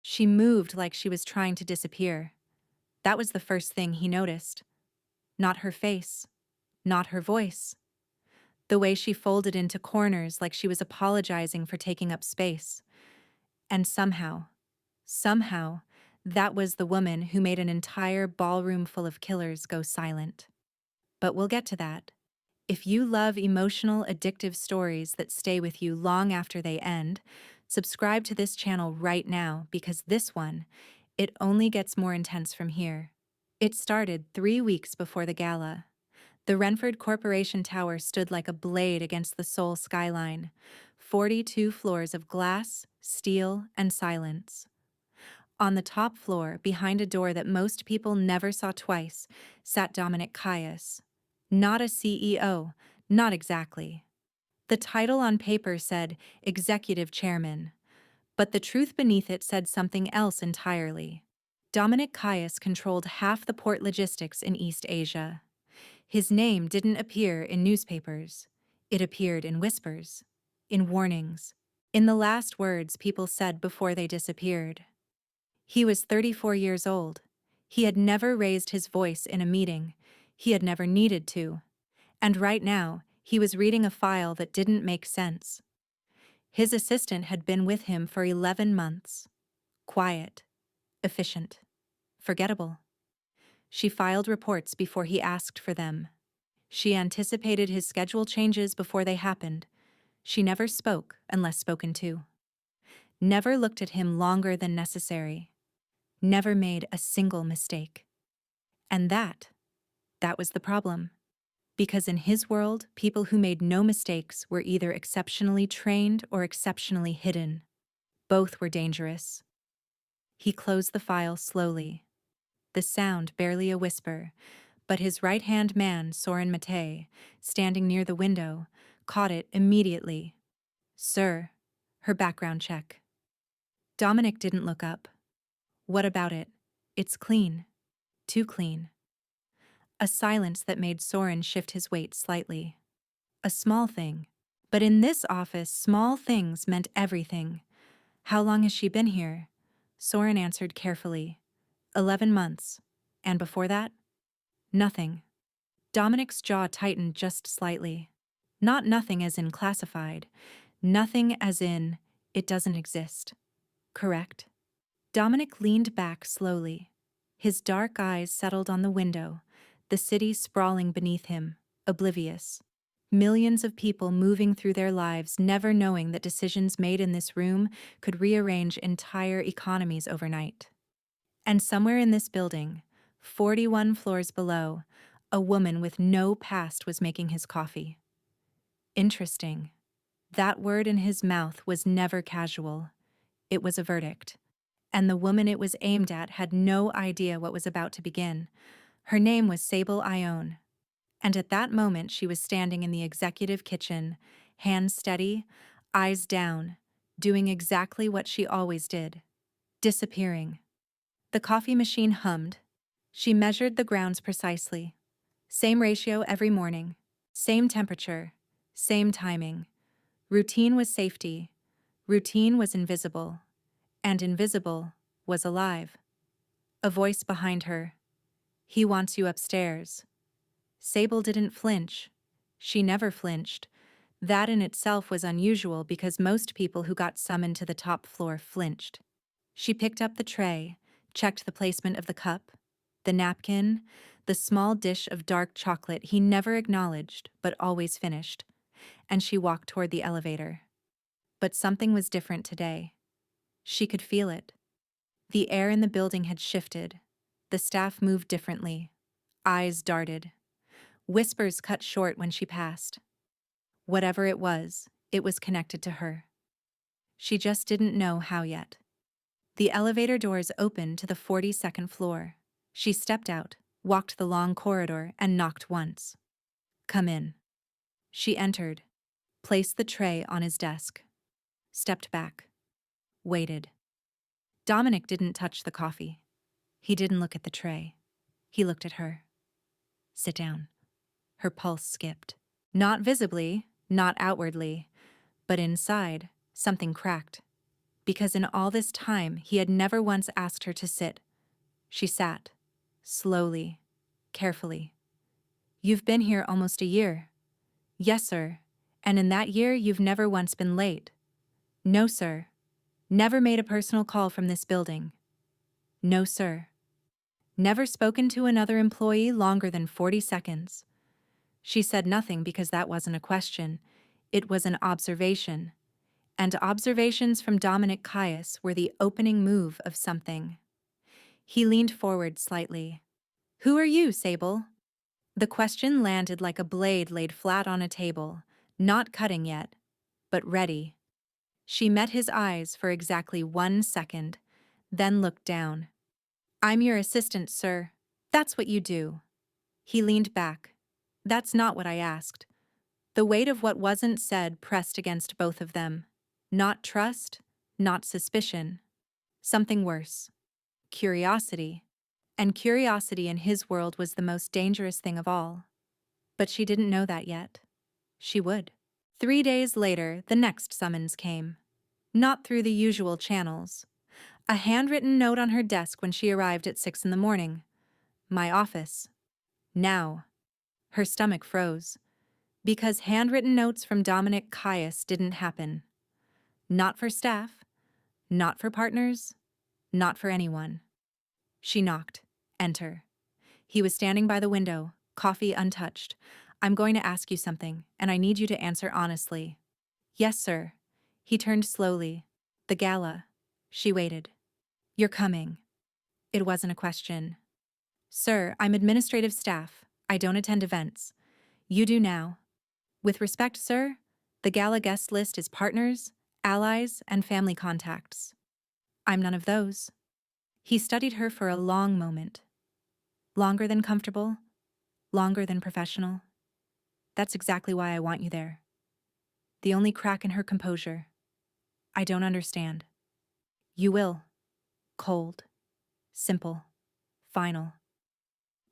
She moved like she was trying to disappear. That was the first thing he noticed. Not her face, not her voice. The way she folded into corners like she was apologizing for taking up space. And somehow, that was the woman who made an entire ballroom full of killers go silent. But we'll get to that. If you love emotional, addictive stories that stay with you long after they end, subscribe to this channel right now because this one, it only gets more intense from here. It started 3 weeks before the gala. The Renford Corporation Tower stood like a blade against the Seoul skyline. 42 floors of glass, steel, and silence. On the top floor, behind a door that most people never saw twice, sat Dominic Caius. Not a CEO, not exactly. The title on paper said Executive Chairman, but the truth beneath it said something else entirely. Dominic Caius controlled half the port logistics in East Asia. His name didn't appear in newspapers. It appeared in whispers, in warnings, in the last words people said before they disappeared. He was 34 years old. He had never raised his voice in a meeting. He had never needed to. And right now, he was reading a file that didn't make sense. His assistant had been with him for 11 months. Quiet, efficient, forgettable. She filed reports before he asked for them. She anticipated his schedule changes before they happened. She never spoke unless spoken to. Never looked at him longer than necessary. Never made a single mistake. And that was the problem. Because in his world, people who made no mistakes were either exceptionally trained or exceptionally hidden. Both were dangerous. He closed the file slowly. The sound barely a whisper, but his right-hand man, Soren Matei, standing near the window, caught it immediately. "Sir," her background check. Dominic didn't look up. "What about it? It's clean. Too clean." A silence that made Soren shift his weight slightly. A small thing. But in this office, small things meant everything. "How long has she been here?" Soren answered carefully. 11 months. And before that? Nothing. Dominic's jaw tightened just slightly. Not nothing as in classified. Nothing as in, it doesn't exist. Correct? Dominic leaned back slowly. His dark eyes settled on the window, the city sprawling beneath him, oblivious. Millions of people moving through their lives, never knowing that decisions made in this room could rearrange entire economies overnight. And somewhere in this building, 41 floors below, a woman with no past was making his coffee. Interesting. That word in his mouth was never casual. It was a verdict. And the woman it was aimed at had no idea what was about to begin. Her name was Sable Ione. And at that moment she was standing in the executive kitchen, hands steady, eyes down, doing exactly what she always did. Disappearing. The coffee machine hummed. She measured the grounds precisely. Same ratio every morning. Same temperature. Same timing. Routine was safety. Routine was invisible. And invisible was alive. A voice behind her. "He wants you upstairs." Sable didn't flinch. She never flinched. That in itself was unusual because most people who got summoned to the top floor flinched. She picked up the tray, checked the placement of the cup, the napkin, the small dish of dark chocolate he never acknowledged but always finished, and she walked toward the elevator. But something was different today. She could feel it. The air in the building had shifted. The staff moved differently. Eyes darted. Whispers cut short when she passed. Whatever it was connected to her. She just didn't know how yet. The elevator doors opened to the 42nd floor. She stepped out, walked the long corridor, and knocked once. "Come in." She entered, placed the tray on his desk, stepped back, waited. Dominic didn't touch the coffee. He didn't look at the tray. He looked at her. "Sit down." Her pulse skipped. Not visibly, not outwardly, but inside, something cracked. because in all this time he had never once asked her to sit. She sat, slowly, carefully. "You've been here almost a year." "Yes, sir. And in that year you've never once been late." "No, sir. Never made a personal call from this building." "No, sir. Never spoken to another employee longer than 40 seconds. She said nothing because that wasn't a question. It was an observation. And observations from Dominic Caius were the opening move of something. He leaned forward slightly. "Who are you, Sable?" The question landed like a blade laid flat on a table, not cutting yet, but ready. She met his eyes for exactly 1 second, then looked down. "I'm your assistant, sir. That's what you do." He leaned back. "That's not what I asked." The weight of what wasn't said pressed against both of them. Not trust, not suspicion. Something worse. Curiosity. And curiosity in his world was the most dangerous thing of all. But she didn't know that yet. She would. 3 days later, the next summons came. Not through the usual channels. A handwritten note on her desk when she arrived at 6 in the morning. "My office. Now." Her stomach froze. Because handwritten notes from Dominic Caius didn't happen. Not for staff. Not for partners. Not for anyone. She knocked. Enter. He was standing by the window, coffee untouched. "I'm going to ask you something, and I need you to answer honestly." "Yes, sir." He turned slowly. "The gala." She waited. "You're coming." It wasn't a question. "Sir, I'm administrative staff. I don't attend events. You do now." "With respect, sir, the gala guest list is partners, allies, and family contacts." "I'm none of those." He studied her for a long moment. "Longer than comfortable? Longer than professional?" "That's exactly why I want you there." The only crack in her composure. "I don't understand." "You will." Cold. Simple. Final.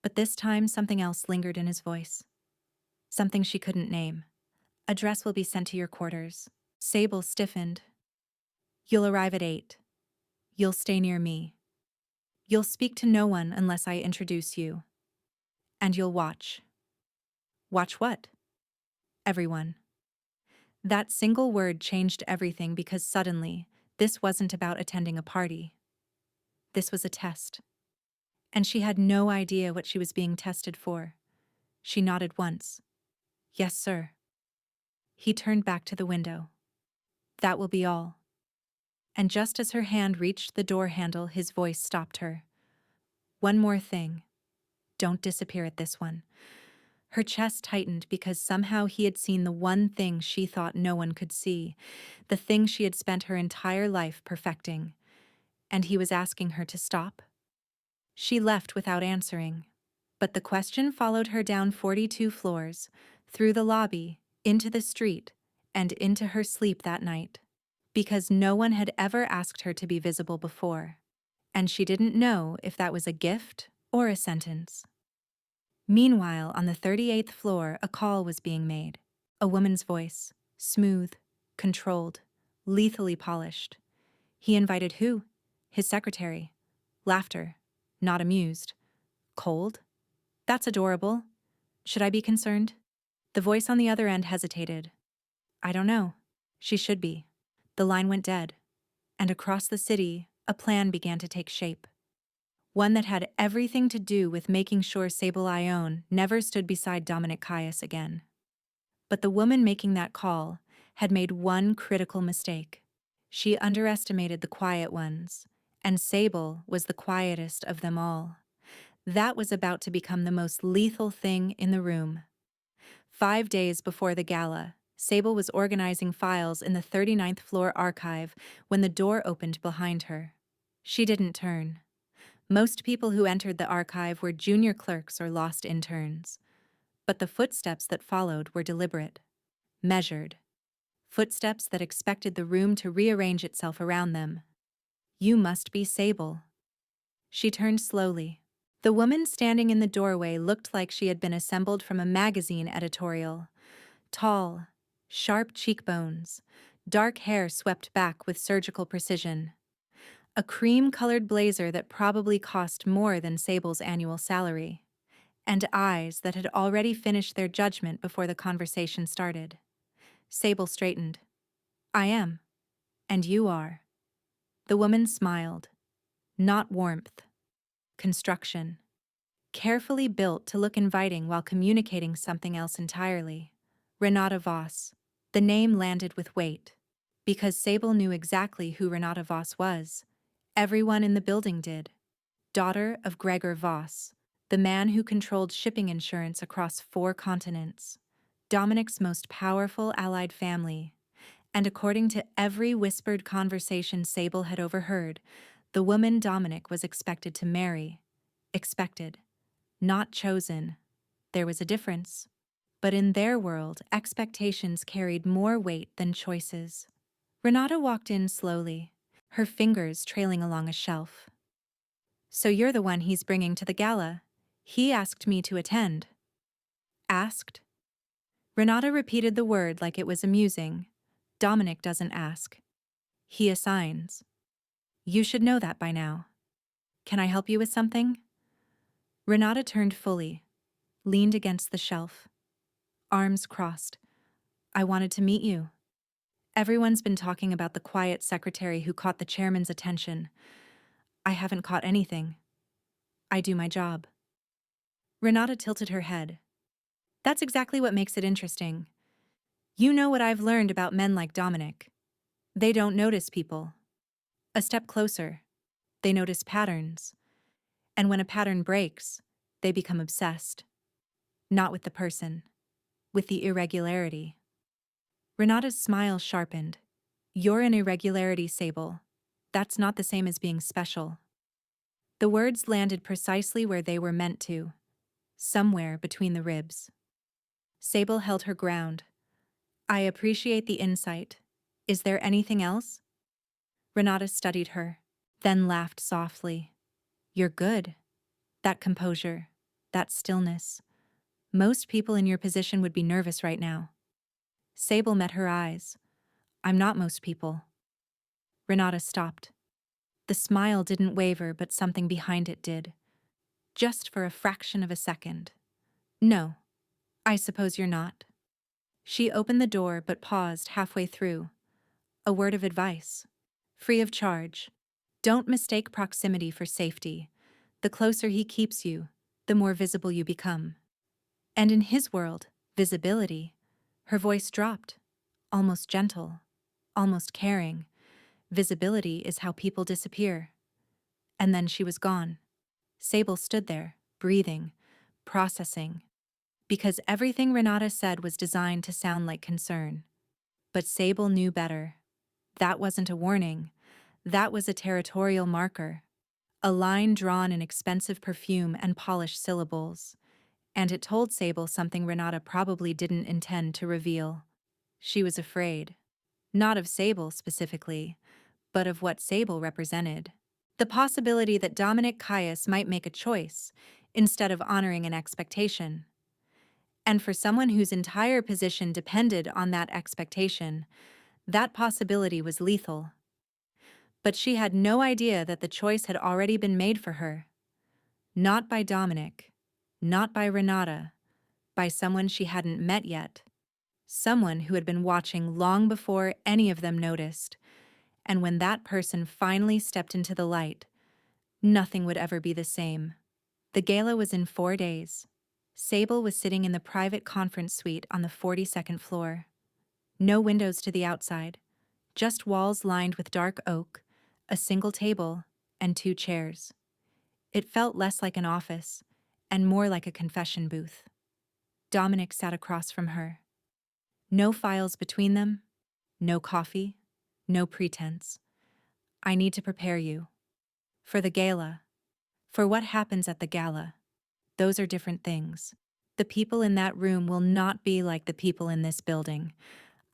But this time something else lingered in his voice. Something she couldn't name. "A dress will be sent to your quarters." Sable stiffened. "You'll arrive at 8. You'll stay near me. You'll speak to no one unless I introduce you. And you'll watch." "Watch what?" "Everyone." That single word changed everything because suddenly, this wasn't about attending a party. This was a test. And she had no idea what she was being tested for. She nodded once. "Yes, sir." He turned back to the window. "That will be all." And just as her hand reached the door handle, his voice stopped her. "One more thing. Don't disappear at this one." Her chest tightened because somehow he had seen the one thing she thought no one could see, the thing she had spent her entire life perfecting. And he was asking her to stop. She left without answering. But the question followed her down 42 floors, through the lobby, into the street, and into her sleep that night. Because no one had ever asked her to be visible before. And she didn't know if that was a gift or a sentence. Meanwhile, on the 38th floor, a call was being made. A woman's voice, smooth, controlled, lethally polished. He invited who? His secretary. Laughter. Not amused. Cold? "That's adorable. Should I be concerned?" The voice on the other end hesitated. "I don't know." She should be. The line went dead. And across the city, a plan began to take shape. One that had everything to do with making sure Sable Ione never stood beside Dominic Caius again. But the woman making that call had made one critical mistake. She underestimated the quiet ones, and Sable was the quietest of them all. That was about to become the most lethal thing in the room. 5 days before the gala, Sable was organizing files in the 39th floor archive when the door opened behind her. She didn't turn. Most people who entered the archive were junior clerks or lost interns. But the footsteps that followed were deliberate, measured. Footsteps that expected the room to rearrange itself around them. "You must be Sable." She turned slowly. The woman standing in the doorway looked like she had been assembled from a magazine editorial. Tall, sharp cheekbones, Dark hair swept back with surgical precision. A cream-colored blazer that probably cost more than Sable's annual salary. And eyes that had already finished their judgment before the conversation started. Sable straightened. I am. And you are. The woman smiled. Not warmth. Construction. Carefully built to look inviting while communicating something else entirely. Renata Voss. The name landed with weight. Because Sable knew exactly who Renata Voss was. Everyone in the building did. Daughter of Gregor Voss, the man who controlled shipping insurance across 4 continents. Dominic's most powerful allied family. And according to every whispered conversation Sable had overheard, the woman Dominic was expected to marry. Expected. Not chosen. There was a difference. But in their world, expectations carried more weight than choices. Renata walked in slowly, her fingers trailing along a shelf. So you're the one he's bringing to the gala. He asked me to attend. Asked? Renata repeated the word like it was amusing. Dominic doesn't ask. He assigns. You should know that by now. Can I help you with something? Renata turned fully, leaned against the shelf. Arms crossed. I wanted to meet you. Everyone's been talking about the quiet secretary who caught the chairman's attention. I haven't caught anything. I do my job. Renata tilted her head. That's exactly what makes it interesting. You know what I've learned about men like Dominic. They don't notice people. A step closer. They notice patterns. And when a pattern breaks, they become obsessed. Not with the person. With the irregularity. Renata's smile sharpened. You're an irregularity, Sable. That's not the same as being special. The words landed precisely where they were meant to. Somewhere between the ribs. Sable held her ground. I appreciate the insight. Is there anything else? Renata studied her, then laughed softly. You're good. That composure, that stillness. Most people in your position would be nervous right now. Sable met her eyes. I'm not most people. Renata stopped. The smile didn't waver, but something behind it did. Just for a fraction of a second. No, I suppose you're not. She opened the door but paused halfway through. A word of advice. Free of charge. Don't mistake proximity for safety. The closer he keeps you, the more visible you become. And in his world, visibility, her voice dropped, almost gentle, almost caring. Visibility is how people disappear. And then she was gone. Sable stood there, breathing, processing, because everything Renata said was designed to sound like concern. But Sable knew better. That wasn't a warning. That was a territorial marker. A line drawn in expensive perfume and polished syllables. And it told Sable something Renata probably didn't intend to reveal. She was afraid. Not of Sable specifically, but of what Sable represented. The possibility that Dominic Caius might make a choice, instead of honoring an expectation. And for someone whose entire position depended on that expectation, that possibility was lethal. But she had no idea that the choice had already been made for her. Not by Dominic, not by Renata, by someone she hadn't met yet. Someone who had been watching long before any of them noticed. And when that person finally stepped into the light, nothing would ever be the same. The gala was in 4 days. Sable was sitting in the private conference suite on the 42nd floor. No windows to the outside, just walls lined with dark oak, a single table, and 2 chairs. It felt less like an office, and more like a confession booth. Dominic sat across from her. No files between them, no coffee, no pretense. I need to prepare you. For the gala. For what happens at the gala. Those are different things. The people in that room will not be like the people in this building.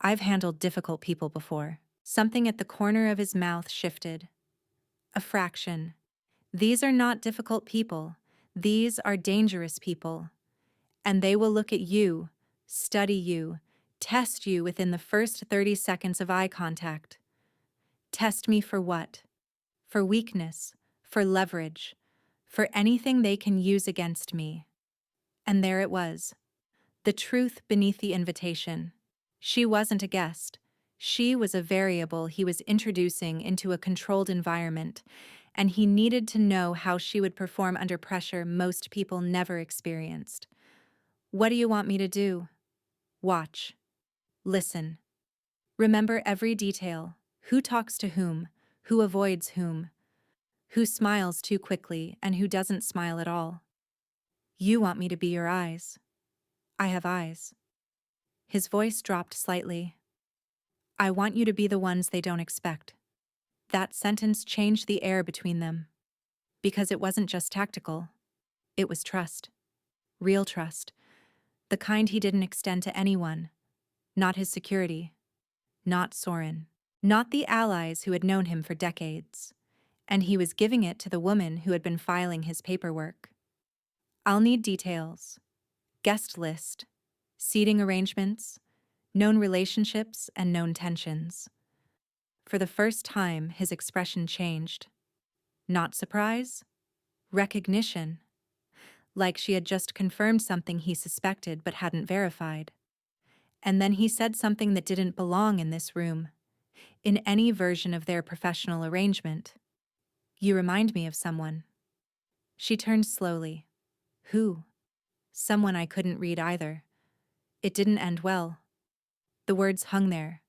I've handled difficult people before. Something at the corner of his mouth shifted. A fraction. These are not difficult people. These are dangerous people. And they will look at you, study you, Test you within the first 30 seconds of eye contact. Test me for what? For weakness, for leverage, for anything they can use against me. And there it was. The truth beneath the invitation. She wasn't a guest. She was a variable he was introducing into a controlled environment, and he needed to know how she would perform under pressure most people never experienced. What do you want me to do? Watch. Listen. Remember every detail. Who talks to who avoids who smiles too quickly and who doesn't smile at all. You want me to be your eyes. I have eyes. His voice dropped slightly. I want you to be the ones they don't expect. That sentence changed the air between them. Because it wasn't just tactical. It was trust. Real trust. The kind he didn't extend to anyone. Not his security. Not Soren. Not the allies who had known him for decades. And he was giving it to the woman who had been filing his paperwork. I'll need details. Guest list. Seating arrangements. Known relationships and known tensions. For the first time, his expression changed. Not surprise. Recognition. Like she had just confirmed something he suspected but hadn't verified. And then he said something that didn't belong in this room, in any version of their professional arrangement. You remind me of someone. She turned slowly. Who? Someone I couldn't read either. It didn't end well. The words hung there.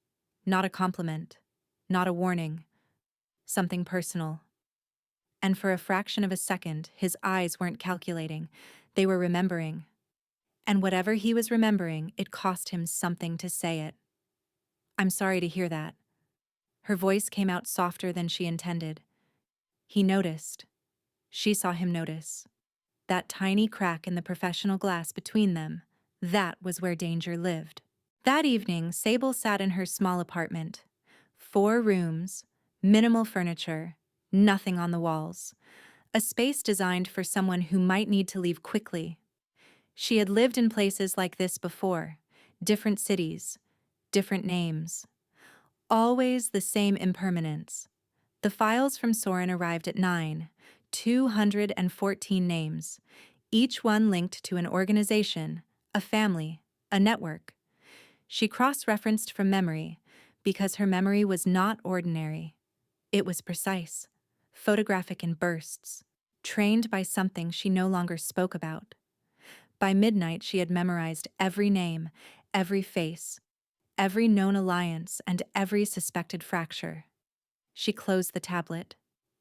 Not a compliment. Not a warning. Something personal. And for a fraction of a second, his eyes weren't calculating. They were remembering. And whatever he was remembering, it cost him something to say it. I'm sorry to hear that. Her voice came out softer than she intended. He noticed. She saw him notice. That tiny crack in the professional glass between them, that was where danger lived. That evening, Sable sat in her small apartment. 4 rooms, minimal furniture, nothing on the walls. A space designed for someone who might need to leave quickly. She had lived in places like this before, different cities, different names. Always the same impermanence. The files from Soren arrived at 9, 214 names, each one linked to an organization, a family, a network. She cross-referenced from memory, because her memory was not ordinary. It was precise, photographic in bursts, trained by something she no longer spoke about. By midnight, she had memorized every name, every face, every known alliance, and every suspected fracture. She closed the tablet,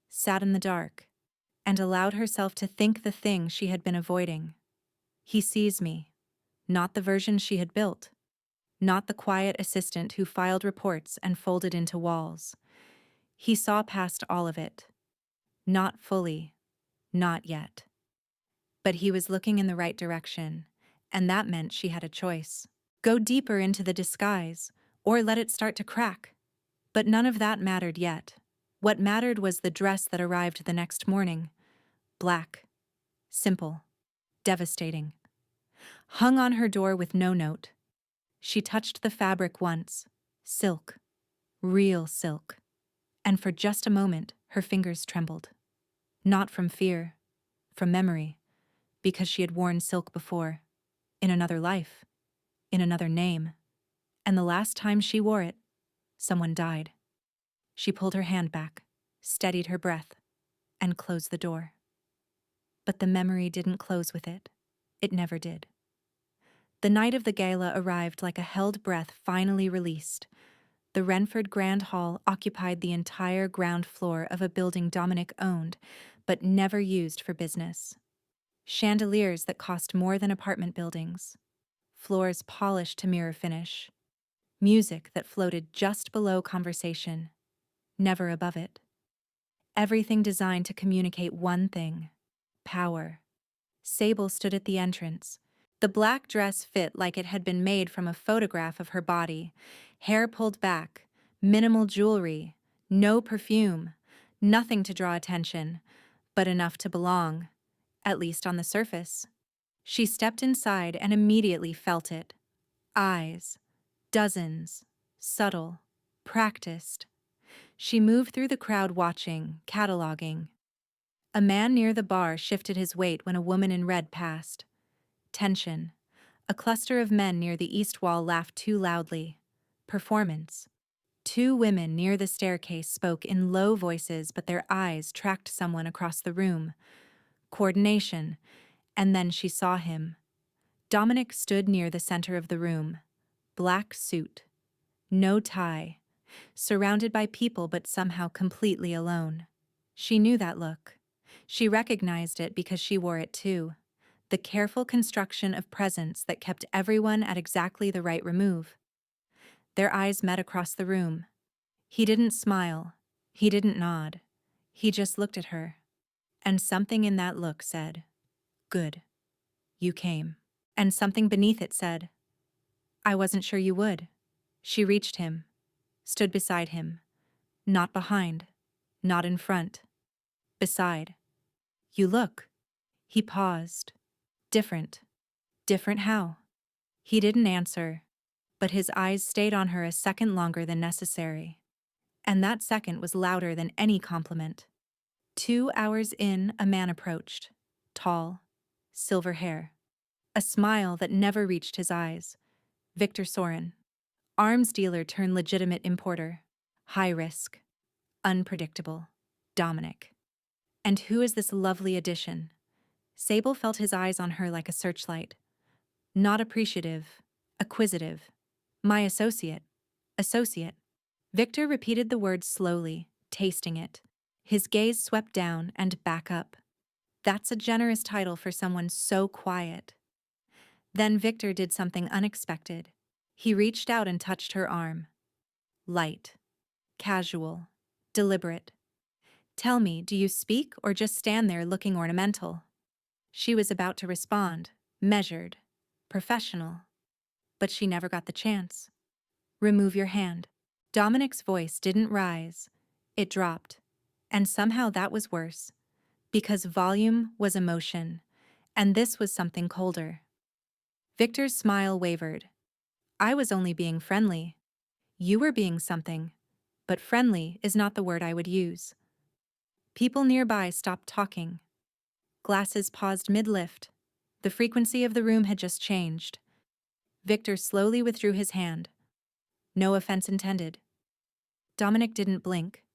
sat in the dark, and allowed herself to think the thing she had been avoiding. He sees me, not the version she had built, not the quiet assistant who filed reports and folded into walls. He saw past all of it. Not fully, not yet. But he was looking in the right direction, and that meant she had a choice. Go deeper into the disguise, or let it start to crack. But none of that mattered yet. What mattered was the dress that arrived the next morning. Black. Simple. Devastating. Hung on her door with no note. She touched the fabric once. Silk. Real silk. And for just a moment, her fingers trembled. Not from fear, from memory, because she had worn silk before, in another life, in another name. And the last time she wore it, someone died. She pulled her hand back, steadied her breath, and closed the door. But the memory didn't close with it. It never did. The night of the gala arrived like a held breath finally released. The Renford Grand Hall occupied the entire ground floor of a building Dominic owned, but never used for business. Chandeliers that cost more than apartment buildings. Floors polished to mirror finish. Music that floated just below conversation, never above it. Everything designed to communicate one thing: power. Sable stood at the entrance. The black dress fit like it had been made from a photograph of her body. Hair pulled back, minimal jewelry, no perfume, nothing to draw attention, but enough to belong, at least on the surface. She stepped inside and immediately felt it. Eyes. Dozens. Subtle. Practiced. She moved through the crowd watching, cataloging. A man near the bar shifted his weight when a woman in red passed. Tension. A cluster of men near the east wall laughed too loudly. Performance. Two women near the staircase spoke in low voices, but their eyes tracked someone across the room. Coordination. And then she saw him. Dominic stood near the center of the room. Black suit. No tie. Surrounded by people but somehow completely alone. She knew that look. She recognized it because she wore it too. The careful construction of presence that kept everyone at exactly the right remove. Their eyes met across the room. He didn't smile. He didn't nod. He just looked at her. And something in that look said, "Good. You came." And something beneath it said, "I wasn't sure you would." She reached him, stood beside him. Not behind, not in front. Beside. "You look." He paused. Different. Different how? He didn't answer, but his eyes stayed on her a second longer than necessary. And that second was louder than any compliment. 2 hours in, a man approached. Tall. Silver hair. A smile that never reached his eyes. Victor Soren. Arms dealer turned legitimate importer. High risk. Unpredictable. Dominic. And who is this lovely addition? Sable felt his eyes on her like a searchlight. Not appreciative. Acquisitive. My associate. Associate. Victor repeated the word slowly, tasting it. His gaze swept down and back up. That's a generous title for someone so quiet. Then Victor did something unexpected. He reached out and touched her arm. Light. Casual. Deliberate. "Tell me, do you speak or just stand there looking ornamental?" She was about to respond, measured, professional. But she never got the chance. "Remove your hand." Dominic's voice didn't rise. It dropped. And somehow that was worse. Because volume was emotion. And this was something colder. Victor's smile wavered. "I was only being friendly. You were being something. But friendly is not the word I would use." People nearby stopped talking. Glasses paused mid-lift. The frequency of the room had just changed. Victor slowly withdrew his hand. No offense intended. Dominic didn't blink.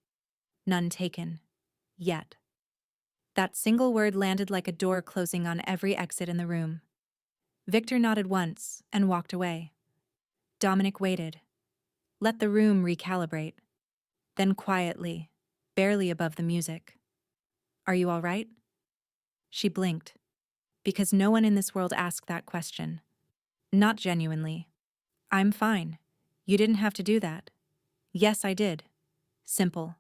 None taken. Yet. That single word landed like a door closing on every exit in the room. Victor nodded once and walked away. Dominic waited. Let the room recalibrate. Then quietly, barely above the music. "Are you all right?" She blinked. Because no one in this world asked that question. Not genuinely. "I'm fine. You didn't have to do that." "Yes, I did." Simple.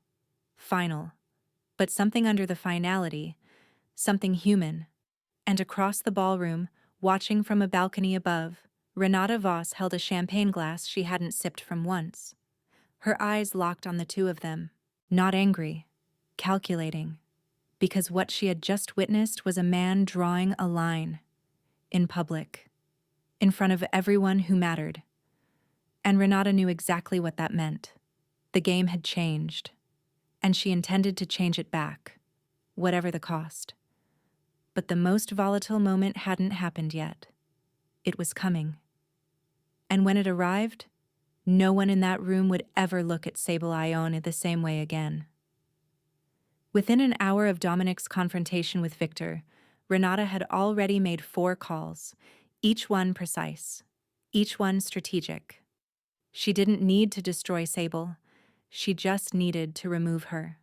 Final. But something under the finality. Something human. And across the ballroom, watching from a balcony above, Renata Voss held a champagne glass she hadn't sipped from once. Her eyes locked on the two of them. Not angry. Calculating. Because what she had just witnessed was a man drawing a line. In public. In front of everyone who mattered. And Renata knew exactly what that meant. The game had changed. And she intended to change it back. Whatever the cost. But the most volatile moment hadn't happened yet. It was coming. And when it arrived, no one in that room would ever look at Sable Ione the same way again. Within an hour of Dominic's confrontation with Victor, Renata had already made 4 calls, each one precise, each one strategic. She didn't need to destroy Sable, she just needed to remove her.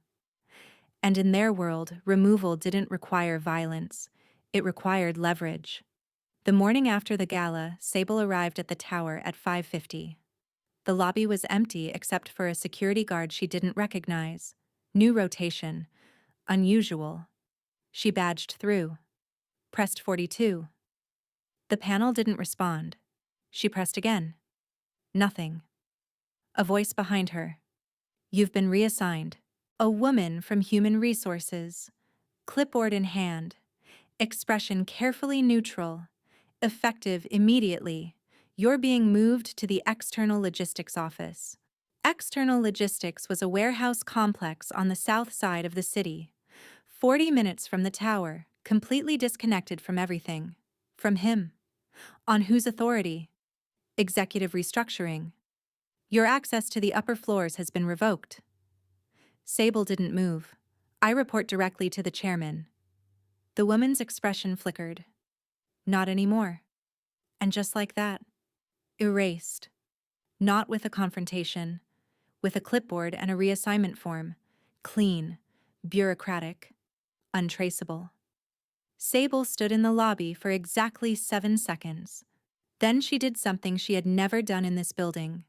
And in their world, removal didn't require violence, it required leverage. The morning after the gala, Sable arrived at the tower at 5:50. The lobby was empty except for a security guard she didn't recognize. New rotation. Unusual. She badged through. Pressed 42. The panel didn't respond. She pressed again. Nothing. A voice behind her. "You've been reassigned." A woman from Human Resources. Clipboard in hand. Expression carefully neutral. Effective immediately. You're being moved to the External Logistics Office. External Logistics was a warehouse complex on the south side of the city, 40 minutes from the tower, completely disconnected from everything. From him. On whose authority? Executive restructuring. Your access to the upper floors has been revoked. Sable didn't move. I report directly to the chairman. The woman's expression flickered. Not anymore. And just like that, erased. Not with a confrontation, with a clipboard and a reassignment form. Clean, bureaucratic, untraceable. Sable stood in the lobby for exactly 7 seconds. Then she did something she had never done in this building.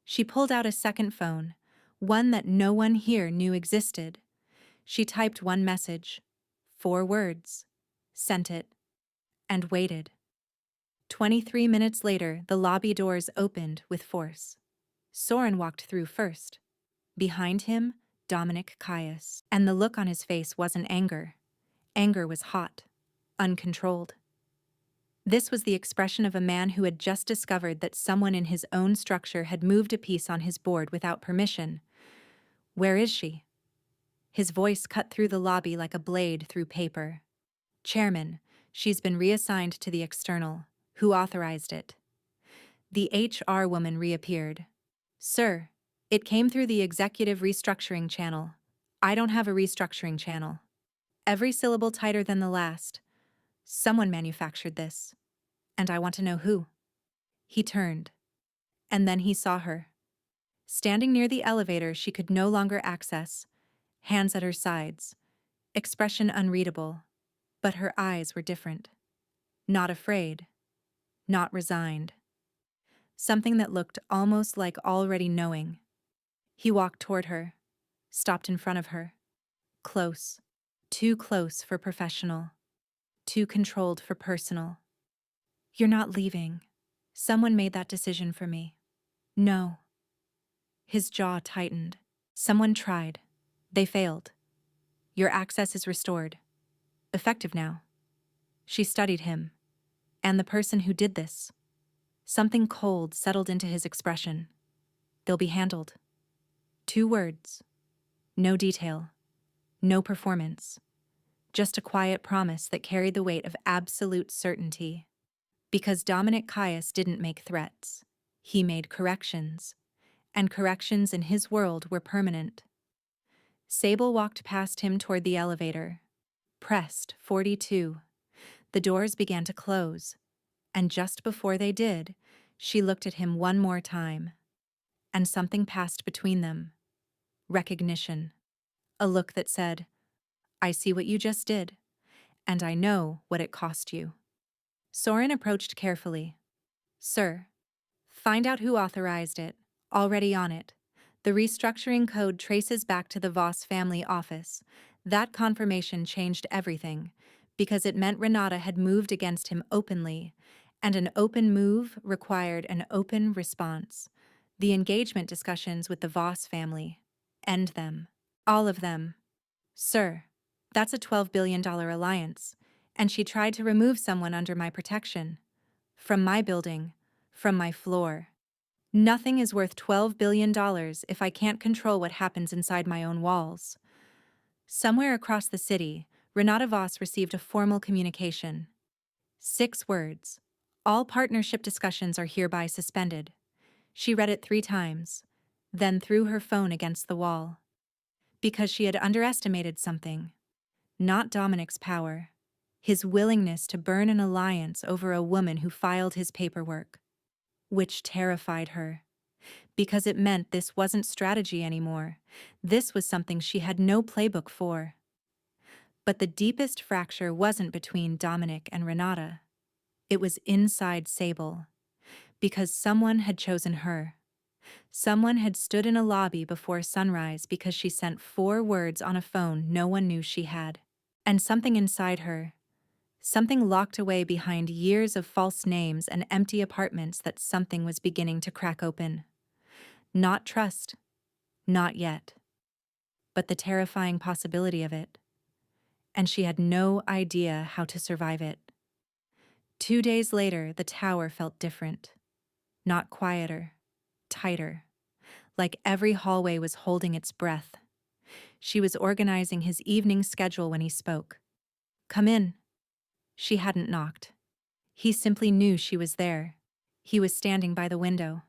She pulled out a second phone, one that no one here knew existed. She typed one message, 4 words, sent it, and waited. 23 minutes later, the lobby doors opened with force. Soren walked through first. Behind him, Dominic Caius. And the look on his face wasn't anger. Anger was hot, uncontrolled. This was the expression of a man who had just discovered that someone in his own structure had moved a piece on his board without permission. Where is she? His voice cut through the lobby like a blade through paper. Chairman, she's been reassigned to the external. Who authorized it? The HR woman reappeared. Sir, it came through the executive restructuring channel. I don't have a restructuring channel. Every syllable tighter than the last. Someone manufactured this. And I want to know who. He turned. And then he saw her. Standing near the elevator she could no longer access, hands at her sides, expression unreadable, but her eyes were different. Not afraid. Not resigned. Something that looked almost like already knowing. He walked toward her, stopped in front of her. Close. Too close for professional. Too controlled for personal. You're not leaving. Someone made that decision for me. No. His jaw tightened. Someone tried. They failed. Your access is restored. Effective now. She studied him. And the person who did this. Something cold settled into his expression. They'll be handled. 2 words. No detail. No performance. Just a quiet promise that carried the weight of absolute certainty. Because Dominic Caius didn't make threats. He made corrections. And corrections in his world were permanent. Sable walked past him toward the elevator. Pressed 42. The doors began to close. And just before they did, she looked at him one more time. And something passed between them. Recognition. A look that said, I see what you just did, and I know what it cost you. Soren approached carefully. Sir, find out who authorized it. Already on it. The restructuring code traces back to the Voss family office. That confirmation changed everything, because it meant Renata had moved against him openly, and an open move required an open response. The engagement discussions with the Voss family. End them. All of them. Sir, that's a $12 billion alliance, and she tried to remove someone under my protection. From my building, from my floor. Nothing is worth $12 billion if I can't control what happens inside my own walls. Somewhere across the city, Renata Voss received a formal communication. 6 words. All partnership discussions are hereby suspended. She read it 3 times, then threw her phone against the wall. Because she had underestimated something. Not Dominic's power. His willingness to burn an alliance over a woman who filed his paperwork. Which terrified her. Because it meant this wasn't strategy anymore. This was something she had no playbook for. But the deepest fracture wasn't between Dominic and Renata. It was inside Sable. Because someone had chosen her. Someone had stood in a lobby before sunrise because she sent 4 words on a phone no one knew she had. And something inside her. Something locked away behind years of false names and empty apartments that something was beginning to crack open. Not trust. Not yet. But the terrifying possibility of it. And she had no idea how to survive it. 2 days later, the tower felt different. not quieter, tighter, like every hallway was holding its breath. She was organizing his evening schedule when he spoke. "Come in." She hadn't knocked. He simply knew she was there. He was standing by the window.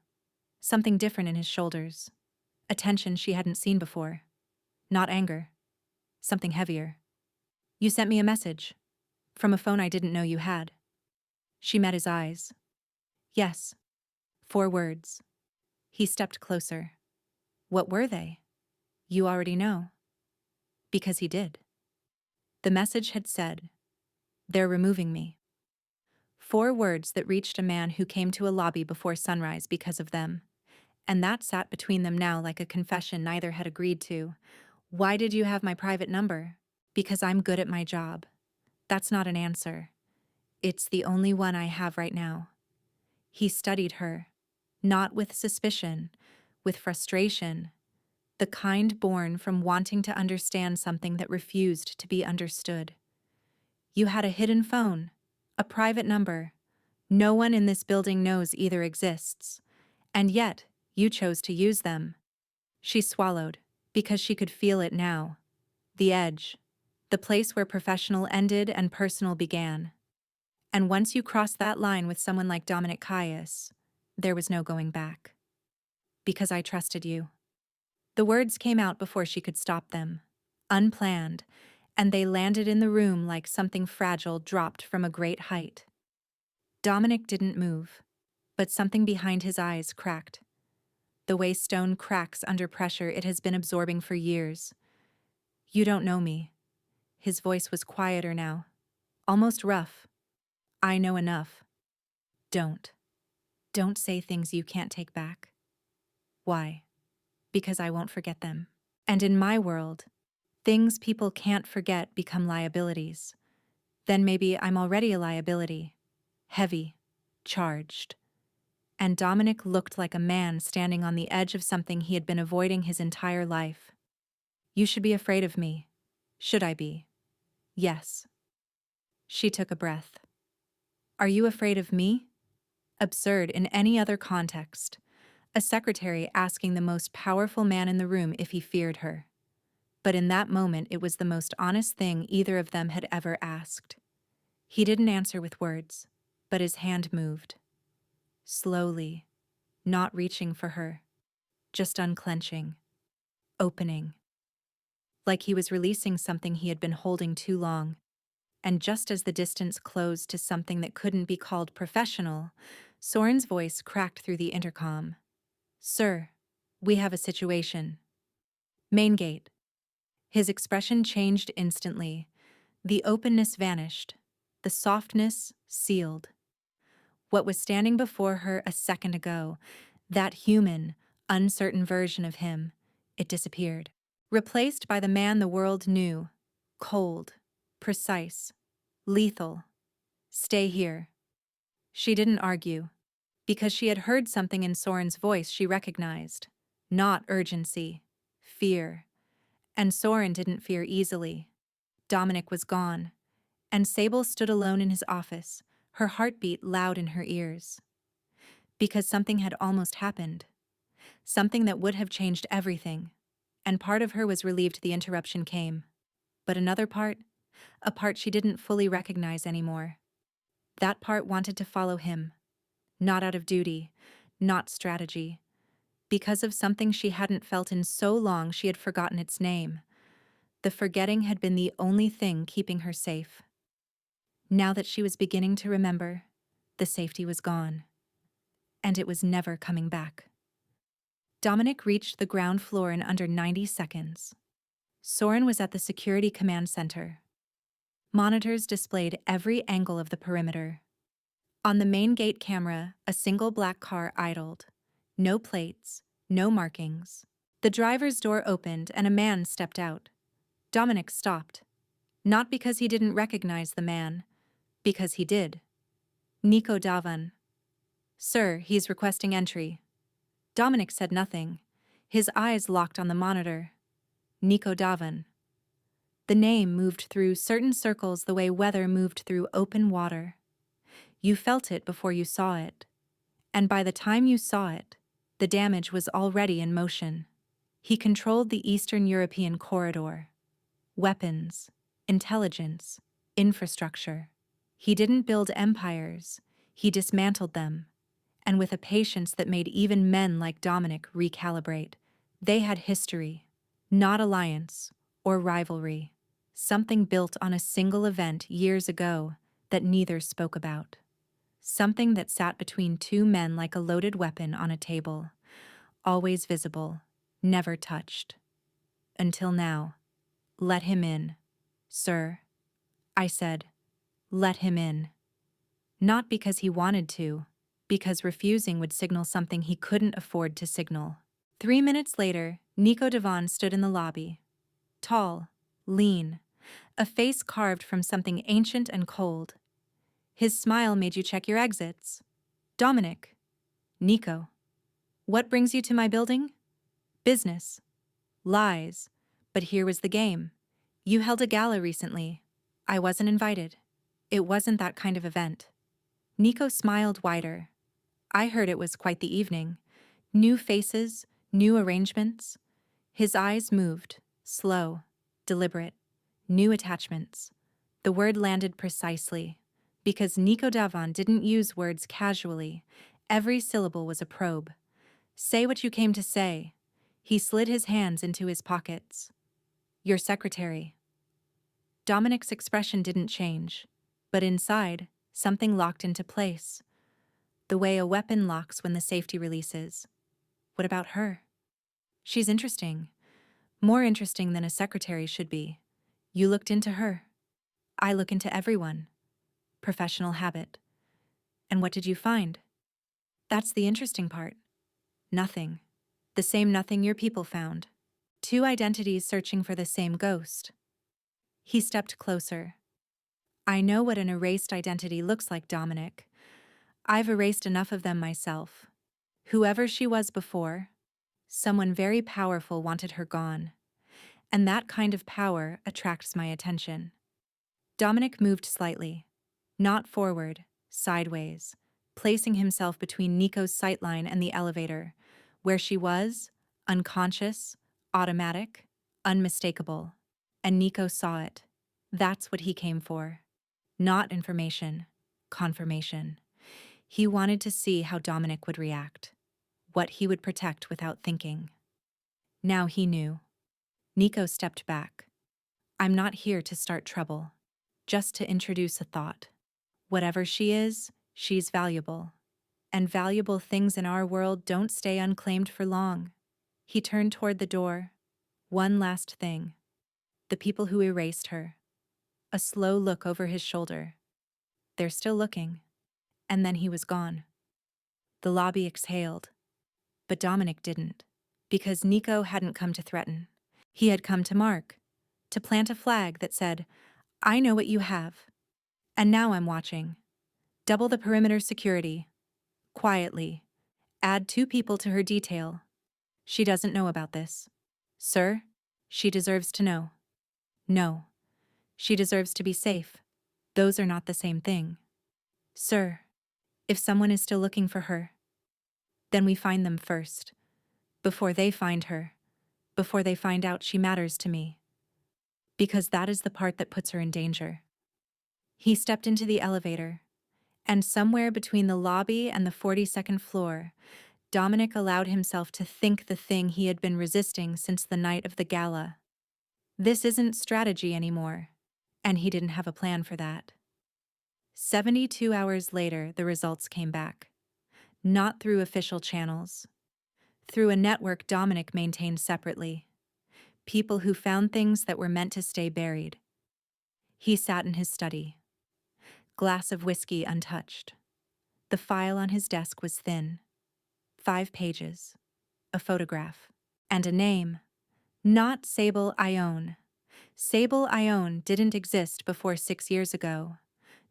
Something different in his shoulders. A tension she hadn't seen before. Not anger. Something heavier. "You sent me a message. From a phone I didn't know you had." She met his eyes. "Yes." 4 words. He stepped closer. "What were they?" "You already know." Because he did. The message had said, "They're removing me." 4 words that reached a man who came to a lobby before sunrise because of them. And that sat between them now like a confession neither had agreed to. "Why did you have my private number?" "Because I'm good at my job." That's not an answer. It's the only one I have right now. He studied her, not with suspicion, with frustration, the kind born from wanting to understand something that refused to be understood. "You had a hidden phone, a private number. No one in this building knows either exists. And yet, you chose to use them." She swallowed, because she could feel it now. The edge. The place where professional ended and personal began. And once you crossed that line with someone like Dominic Caius, there was no going back. "Because I trusted you." The words came out before she could stop them. Unplanned, and they landed in the room like something fragile dropped from a great height. Dominic didn't move, but something behind his eyes cracked. The way stone cracks under pressure it has been absorbing for years. "You don't know me." His voice was quieter now, almost rough. "I know enough." "Don't. Don't say things you can't take back." "Why?" "Because I won't forget them. And in my world, things people can't forget become liabilities. Then maybe I'm already a liability. Heavy. Charged." And Dominic looked like a man standing on the edge of something he had been avoiding his entire life. "You should be afraid of me." "Should I be?" "Yes." She took a breath. "Are you afraid of me?" Absurd in any other context. A secretary asking the most powerful man in the room if he feared her. But in that moment it was the most honest thing either of them had ever asked. He didn't answer with words, but his hand moved. Slowly, not reaching for her, just unclenching, opening. Like he was releasing something he had been holding too long. And just as the distance closed to something that couldn't be called professional, Soren's voice cracked through the intercom. "Sir, we have a situation." "Main gate." His expression changed instantly. The openness vanished. The softness sealed. What was standing before her a second ago, that human, uncertain version of him, it disappeared. Replaced by the man the world knew. Cold, precise, lethal. "Stay here." She didn't argue, because she had heard something in Soren's voice she recognized. Not urgency, fear. And Soren didn't fear easily. Dominic was gone, and Sable stood alone in his office, her heartbeat loud in her ears. Because something had almost happened. Something that would have changed everything. And part of her was relieved the interruption came. But another part, a part she didn't fully recognize anymore. That part wanted to follow him. Not out of duty, not strategy. Because of something she hadn't felt in so long she had forgotten its name. The forgetting had been the only thing keeping her safe. Now that she was beginning to remember, the safety was gone. And it was never coming back. Dominic reached the ground floor in under 90 seconds. Soren was at the security command center. Monitors displayed every angle of the perimeter. On the main gate camera, a single black car idled. No plates, no markings. The driver's door opened and a man stepped out. Dominic stopped. Not because he didn't recognize the man, because he did. Nico Davan. "Sir, he's requesting entry." Dominic said nothing. His eyes locked on the monitor. Nico Davan. The name moved through certain circles the way weather moved through open water. You felt it before you saw it. And by the time you saw it, the damage was already in motion. He controlled the Eastern European corridor. Weapons, intelligence, infrastructure. He didn't build empires, he dismantled them. And with a patience that made even men like Dominic recalibrate. They had history, not alliance or rivalry. Something built on a single event years ago that neither spoke about. Something that sat between two men like a loaded weapon on a table, always visible, never touched. Until now. Let him in, sir. I said, let him in. Not because he wanted to, because refusing would signal something he couldn't afford to signal. 3 minutes later, Nico Devon stood in the lobby. Tall, lean, a face carved from something ancient and cold. His smile made you check your exits. Dominic. Nico. What brings you to my building? Business. Lies. But here was the game. You held a gala recently. I wasn't invited. It wasn't that kind of event. Nico smiled wider. I heard it was quite the evening. New faces, new arrangements. His eyes moved, slow, deliberate. New attachments. The word landed precisely. Because Nico Davon didn't use words casually. Every syllable was a probe. Say what you came to say. He slid his hands into his pockets. Your secretary. Dominic's expression didn't change, but inside, something locked into place. The way a weapon locks when the safety releases. What about her? She's interesting. More interesting than a secretary should be. You looked into her. I look into everyone. Professional habit. And what did you find? That's the interesting part. Nothing. The same nothing your people found. Two identities searching for the same ghost. He stepped closer. I know what an erased identity looks like, Dominic. I've erased enough of them myself. Whoever she was before, someone very powerful wanted her gone. And that kind of power attracts my attention. Dominic moved slightly. Not forward, sideways, placing himself between Nico's sightline and the elevator, where she was, unconscious, automatic, unmistakable. And Nico saw it. That's what he came for. Not information, confirmation. He wanted to see how Dominic would react, what he would protect without thinking. Now he knew. Nico stepped back. I'm not here to start trouble, just to introduce a thought. Whatever she is, she's valuable. And valuable things in our world don't stay unclaimed for long. He turned toward the door. One last thing. The people who erased her. A slow look over his shoulder. They're still looking. And then he was gone. The lobby exhaled. But Dominic didn't. Because Nico hadn't come to threaten. He had come to mark. To plant a flag that said, I know what you have. And now I'm watching. Double the perimeter security. Quietly. Add 2 people to her detail. She doesn't know about this. Sir, she deserves to know. No. She deserves to be safe. Those are not the same thing. Sir, if someone is still looking for her, then we find them first. Before they find her. Before they find out she matters to me. Because that is the part that puts her in danger. He stepped into the elevator, and somewhere between the lobby and the 42nd floor, Dominic allowed himself to think the thing he had been resisting since the night of the gala. This isn't strategy anymore, and he didn't have a plan for that. 72 hours later, the results came back. Not through official channels. Through a network Dominic maintained separately. People who found things that were meant to stay buried. He sat in his study. Glass of whiskey untouched. The file on his desk was thin. 5 pages. A photograph. And a name. Not Sable Ione. Sable Ione didn't exist before 6 years ago.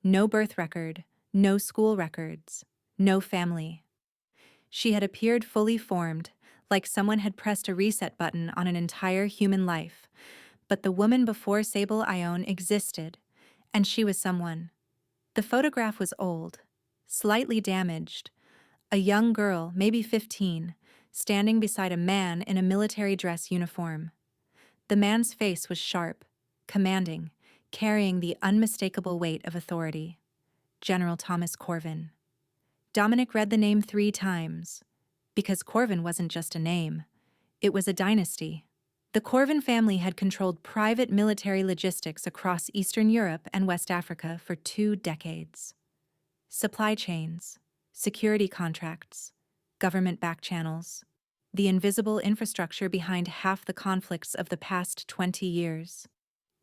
No birth record, no school records, no family. She had appeared fully formed, like someone had pressed a reset button on an entire human life. But the woman before Sable Ione existed, and she was someone. The photograph was old, slightly damaged, A young girl, maybe 15, standing beside a man in a military dress uniform. The man's face was sharp, commanding, carrying the unmistakable weight of authority. General Thomas Corvin. Dominic read the name 3 times, because Corvin wasn't just a name, it was a dynasty. The Corvin family had controlled private military logistics across Eastern Europe and West Africa for 2 decades. Supply chains, security contracts, government back channels, the invisible infrastructure behind half the conflicts of the past 20 years.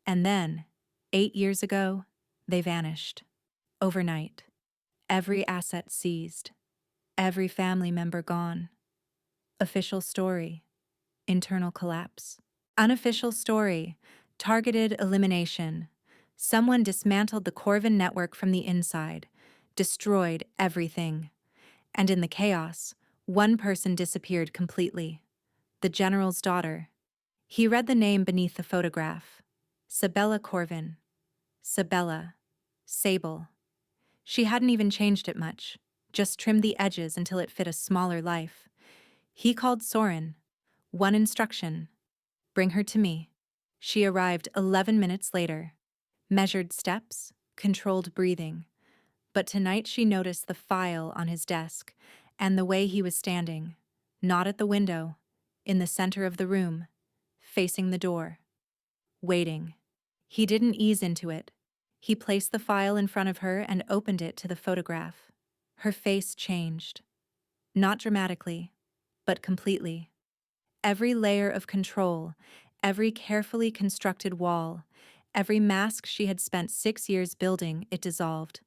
And then, 8 years ago, they vanished. Overnight. Every asset seized. Every family member gone. Official story. Internal collapse. Unofficial story. Targeted elimination. Someone dismantled the Corvin network from the inside, destroyed everything. And in the chaos, one person disappeared completely. The general's daughter. He read the name beneath the photograph. Sabella Corvin. Sabella. Sable. She hadn't even changed it much, just trimmed the edges until it fit a smaller life. He called Soren. One instruction. Bring her to me. She arrived 11 minutes later. Measured steps, controlled breathing. But tonight she noticed the file on his desk and the way he was standing, not at the window, in the center of the room, facing the door. Waiting. He didn't ease into it. He placed the file in front of her and opened it to the photograph. Her face changed. Not dramatically, but completely. Every layer of control, every carefully constructed wall, every mask she had spent 6 years building, it dissolved.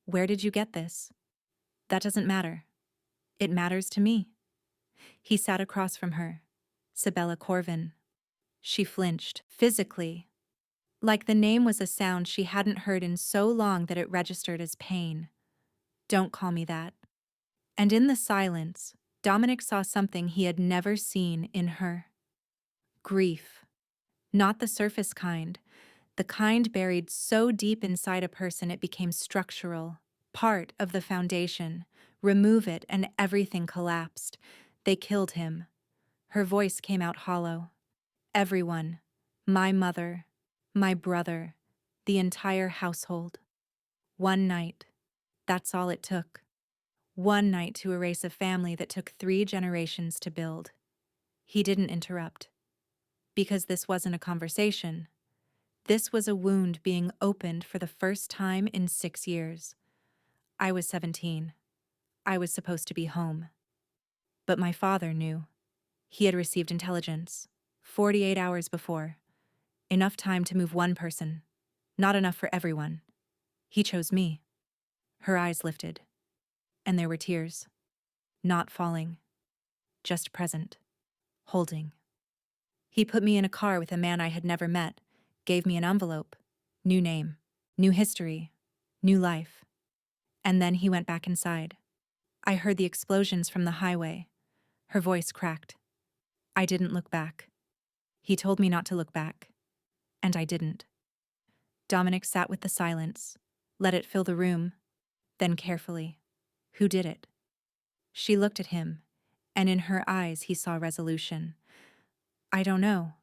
Where did you get this? That doesn't matter. It matters to me. He sat across from her. Sabella Corvin. She flinched, physically. Like the name was a sound she hadn't heard in so long that it registered as pain. Don't call me that. And in the silence, Dominic saw something he had never seen in her. Grief. Not the surface kind, the kind buried so deep inside a person it became structural, part of the foundation. Remove it and everything collapsed. They killed him. Her voice came out hollow. Everyone. My mother. My brother. The entire household. One night. That's all it took. One night to erase a family that took 3 generations to build. He didn't interrupt. Because this wasn't a conversation. This was a wound being opened for the first time in 6 years. I was 17. I was supposed to be home. But my father knew. He had received intelligence, 48 hours before. Enough time to move one person. Not enough for everyone. He chose me. Her eyes lifted. And there were tears. Not falling. Just present. Holding. He put me in a car with a man I had never met, gave me an envelope. New name. New history. New life. And then he went back inside. I heard the explosions from the highway. Her voice cracked. I didn't look back. He told me not to look back. And I didn't. Dominic sat with the silence, let it fill the room, then carefully. Who did it? She looked at him, and in her eyes he saw resolution. I don't know,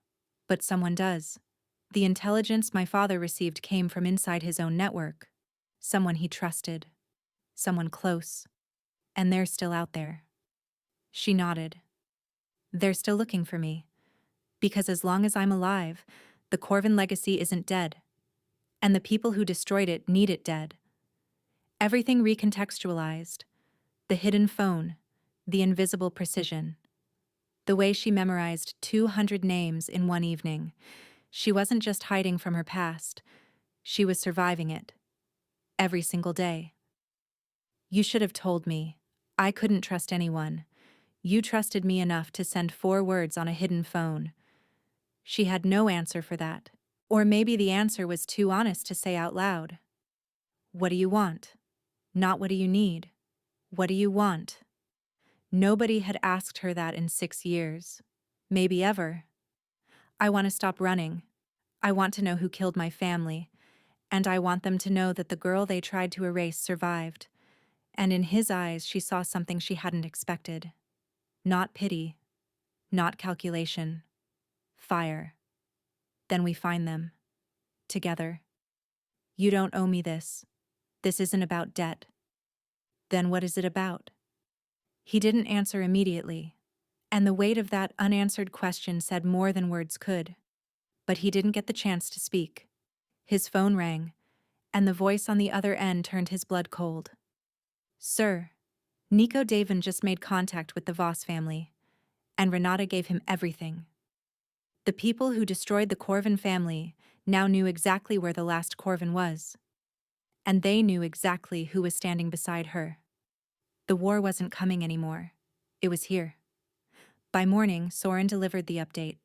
but someone does. The intelligence my father received came from inside his own network. Someone he trusted. Someone close. And they're still out there. She nodded. They're still looking for me. Because as long as I'm alive, the Corvin legacy isn't dead. And the people who destroyed it need it dead. Everything recontextualized. The hidden phone. The invisible precision. The way she memorized 200 names in one evening. She wasn't just hiding from her past. She was surviving it. Every single day. You should have told me. I couldn't trust anyone. You trusted me enough to send 4 words on a hidden phone. She had no answer for that. Or maybe the answer was too honest to say out loud. What do you want? Not what do you need? What do you want? Nobody had asked her that in 6 years. Maybe ever. I want to stop running. I want to know who killed my family. And I want them to know that the girl they tried to erase survived. and in his eyes she saw something she hadn't expected. Not pity, not calculation. Fire. Then we find them. Together. You don't owe me this. This isn't about debt. Then what is it about? He didn't answer immediately, and the weight of that unanswered question said more than words could. But he didn't get the chance to speak. His phone rang, and the voice on the other end turned his blood cold. Sir, Nico Davin just made contact with the Voss family, and Renata gave him everything. The people who destroyed the Corvin family now knew exactly where the last Corvin was. And they knew exactly who was standing beside her. The war wasn't coming anymore. It was here. By morning, Soren delivered the update.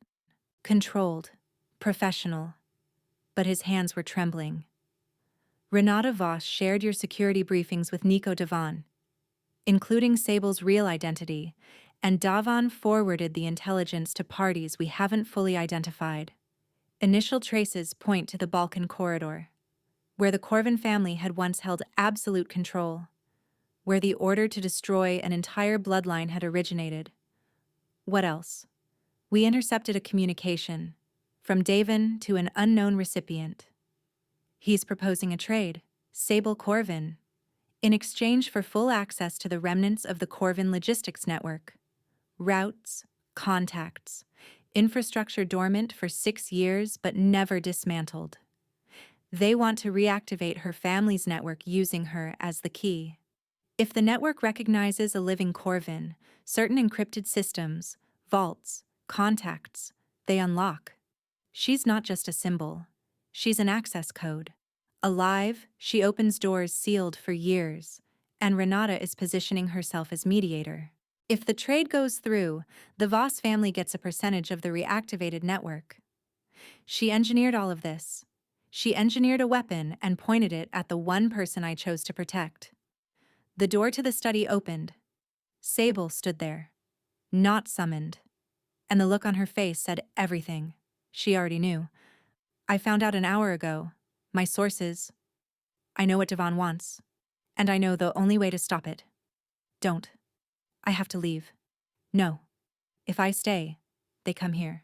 Controlled. Professional. But his hands were trembling. Renata Voss shared your security briefings with Nico Davan, including Sable's real identity, and Davan forwarded the intelligence to parties we haven't fully identified. Initial traces point to the Balkan corridor, where the Corvin family had once held absolute control, where the order to destroy an entire bloodline had originated. What else? We intercepted a communication, from Davin to an unknown recipient. He's proposing a trade, Sable Corvin, in exchange for full access to the remnants of the Corvin logistics network. Routes, contacts, infrastructure dormant for 6 years but never dismantled. They want to reactivate her family's network using her as the key. If the network recognizes a living Corvin, certain encrypted systems, vaults, contacts, they unlock. She's not just a symbol. She's an access code. Alive, she opens doors sealed for years, and Renata is positioning herself as mediator. If the trade goes through, the Voss family gets a percentage of the reactivated network. She engineered all of this. She engineered a weapon and pointed it at the one person I chose to protect. The door to the study opened. Sable stood there, not summoned, and the look on her face said everything she already knew. I found out an hour ago. My sources. I know what Devon wants, and I know the only way to stop it. Don't. I have to leave. No. If I stay, they come here.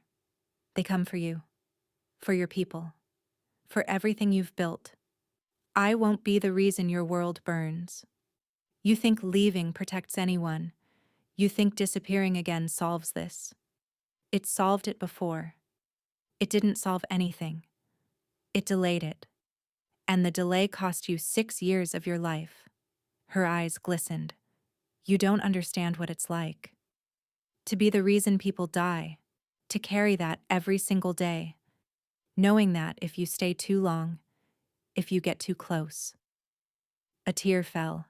They come for you. For your people. For everything you've built. I won't be the reason your world burns. You think leaving protects anyone. You think disappearing again solves this. It solved it before. It didn't solve anything. It delayed it. And the delay cost you 6 years of your life. Her eyes glistened. You don't understand what it's like. To be the reason people die. To carry that every single day. Knowing that if you stay too long, if you get too close. A tear fell.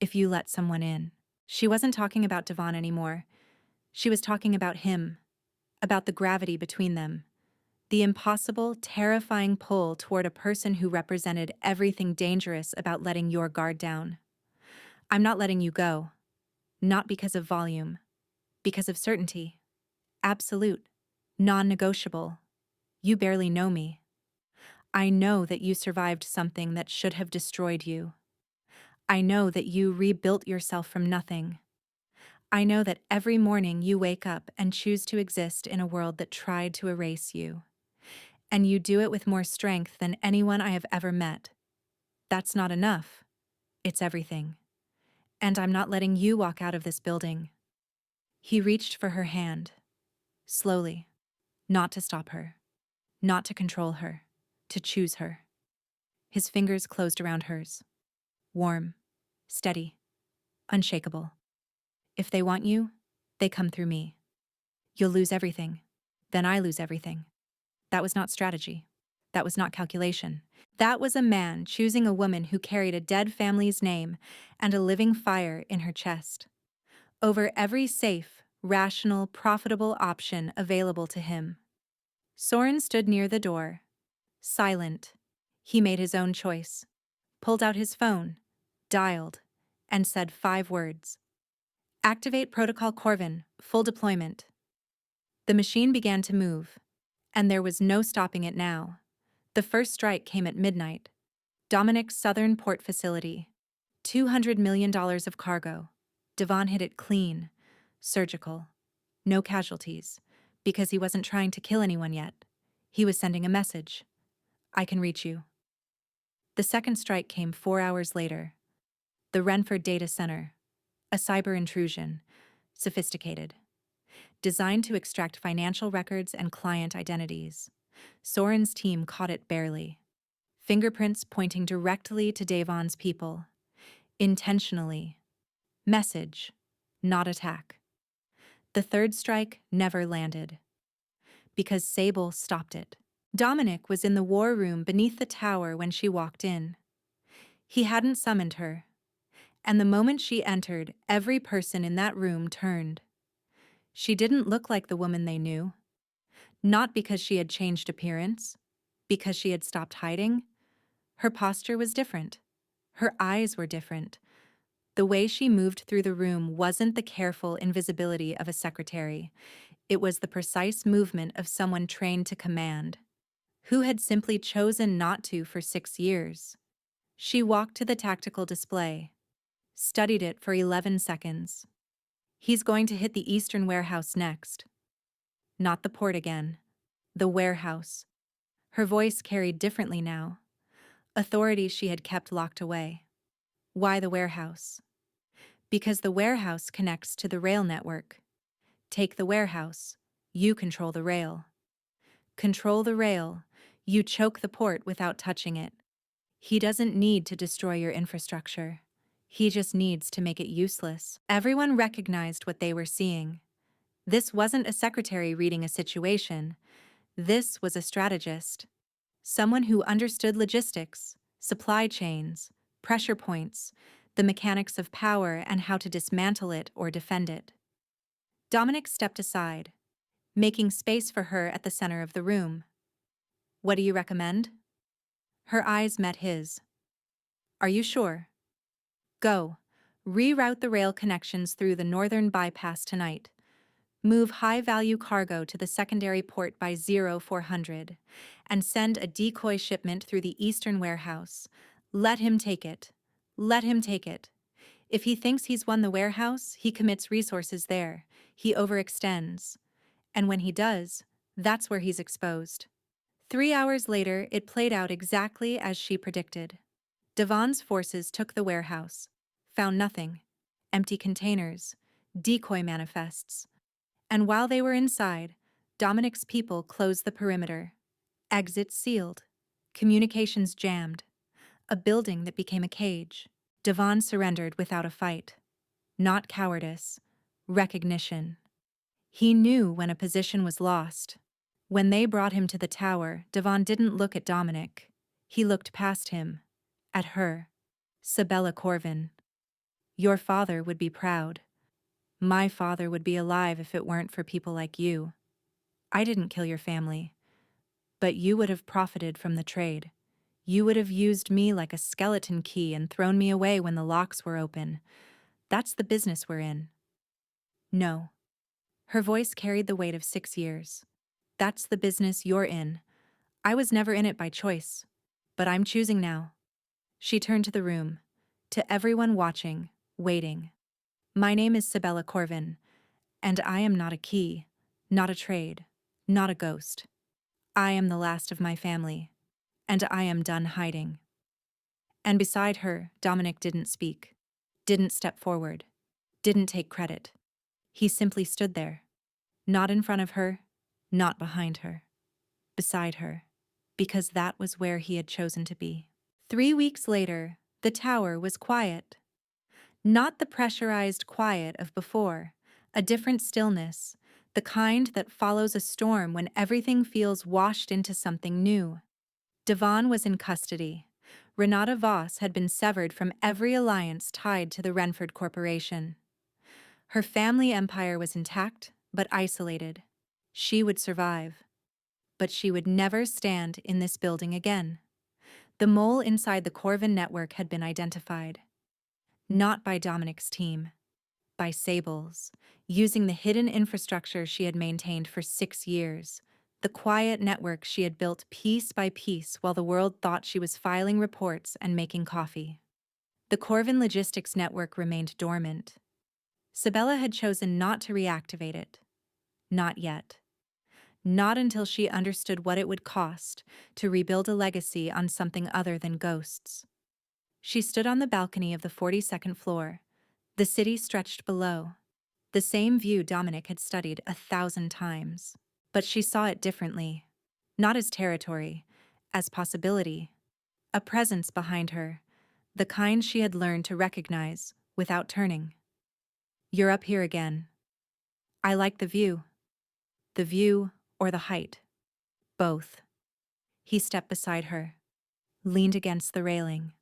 If you let someone in. She wasn't talking about Devon anymore. She was talking about him. About the gravity between them. The impossible, terrifying pull toward a person who represented everything dangerous about letting your guard down. I'm not letting you go. Not because of volume. Because of certainty. Absolute. Non-negotiable. You barely know me. I know that you survived something that should have destroyed you. I know that you rebuilt yourself from nothing. I know that every morning you wake up and choose to exist in a world that tried to erase you. And you do it with more strength than anyone I have ever met. That's not enough. It's everything. And I'm not letting you walk out of this building. He reached for her hand. Slowly. Not to stop her. Not to control her. To choose her. His fingers closed around hers. Warm. Steady. Unshakable. If they want you, they come through me. You'll lose everything. Then I lose everything. That was not strategy. That was not calculation. That was a man choosing a woman who carried a dead family's name and a living fire in her chest. Over every safe, rational, profitable option available to him. Soren stood near the door. Silent. He made his own choice. Pulled out his phone. Dialed. And said 5 words. Activate Protocol Corvin, full deployment. The machine began to move. And there was no stopping it now. The first strike came at midnight. Dominic's southern port facility. $200 million of cargo. Devon hit it clean, surgical, no casualties, because he wasn't trying to kill anyone yet. He was sending a message. I can reach you. The second strike came 4 hours later. The Renford Data Center. A cyber intrusion. Sophisticated. Designed to extract financial records and client identities. Soren's team caught it barely. Fingerprints pointing directly to Devon's people. Intentionally. Message, not attack. The third strike never landed. Because Sable stopped it. Dominic was in the war room beneath the tower when she walked in. He hadn't summoned her. And the moment she entered, every person in that room turned. She didn't look like the woman they knew. Not because she had changed appearance, because she had stopped hiding. Her posture was different. Her eyes were different. The way she moved through the room wasn't the careful invisibility of a secretary. It was the precise movement of someone trained to command, who had simply chosen not to for 6 years. She walked to the tactical display, studied it for 11 seconds. He's going to hit the eastern warehouse next. Not the port again. The warehouse. Her voice carried differently now. Authority she had kept locked away. Why the warehouse? Because the warehouse connects to the rail network. Take the warehouse, you control the rail. Control the rail, you choke the port without touching it. He doesn't need to destroy your infrastructure. He just needs to make it useless. Everyone recognized what they were seeing. This wasn't a secretary reading a situation. This was a strategist. Someone who understood logistics, supply chains, pressure points, the mechanics of power and how to dismantle it or defend it. Dominic stepped aside, making space for her at the center of the room. What do you recommend? Her eyes met his. Are you sure? Go. Reroute the rail connections through the northern bypass tonight. Move high-value cargo to the secondary port by 0400 and send a decoy shipment through the eastern warehouse. Let him take it. Let him take it. If he thinks he's won the warehouse, he commits resources there. He overextends. And when he does, that's where he's exposed. 3 hours later, it played out exactly as she predicted. Devon's forces took the warehouse, found nothing, empty containers, decoy manifests. And while they were inside, Dominic's people closed the perimeter. Exits sealed. Communications jammed. A building that became a cage. Devon surrendered without a fight. Not cowardice. Recognition. He knew when a position was lost. When they brought him to the tower, Devon didn't look at Dominic. He looked past him. At her. Sabella Corvin. Your father would be proud. My father would be alive if it weren't for people like you. I didn't kill your family. But you would have profited from the trade. You would have used me like a skeleton key and thrown me away when the locks were open. That's the business we're in. No. Her voice carried the weight of 6 years. That's the business you're in. I was never in it by choice. But I'm choosing now. She turned to the room. To everyone watching, waiting. My name is Sabella Corvin, and I am not a key, not a trade, not a ghost. I am the last of my family, and I am done hiding. And beside her, Dominic didn't speak, didn't step forward, didn't take credit. He simply stood there, not in front of her, not behind her, beside her, because that was where he had chosen to be. 3 weeks later, the tower was quiet. Not the pressurized quiet of before, a different stillness, the kind that follows a storm when everything feels washed into something new. Devon was in custody. Renata Voss had been severed from every alliance tied to the Renford Corporation. Her family empire was intact, but isolated. She would survive. But she would never stand in this building again. The mole inside the Corvin network had been identified. Not by Dominic's team, by Sable's, using the hidden infrastructure she had maintained for 6 years, the quiet network she had built piece by piece while the world thought she was filing reports and making coffee. The Corvin logistics network remained dormant. Sabella had chosen not to reactivate it. Not yet. Not until she understood what it would cost to rebuild a legacy on something other than ghosts. She stood on the balcony of the 42nd floor. The city stretched below. The same view Dominic had studied 1,000 times. But she saw it differently. Not as territory, as possibility. A presence behind her, the kind she had learned to recognize without turning. You're up here again. I like the view. The view or the height. Both. He stepped beside her, leaned against the railing,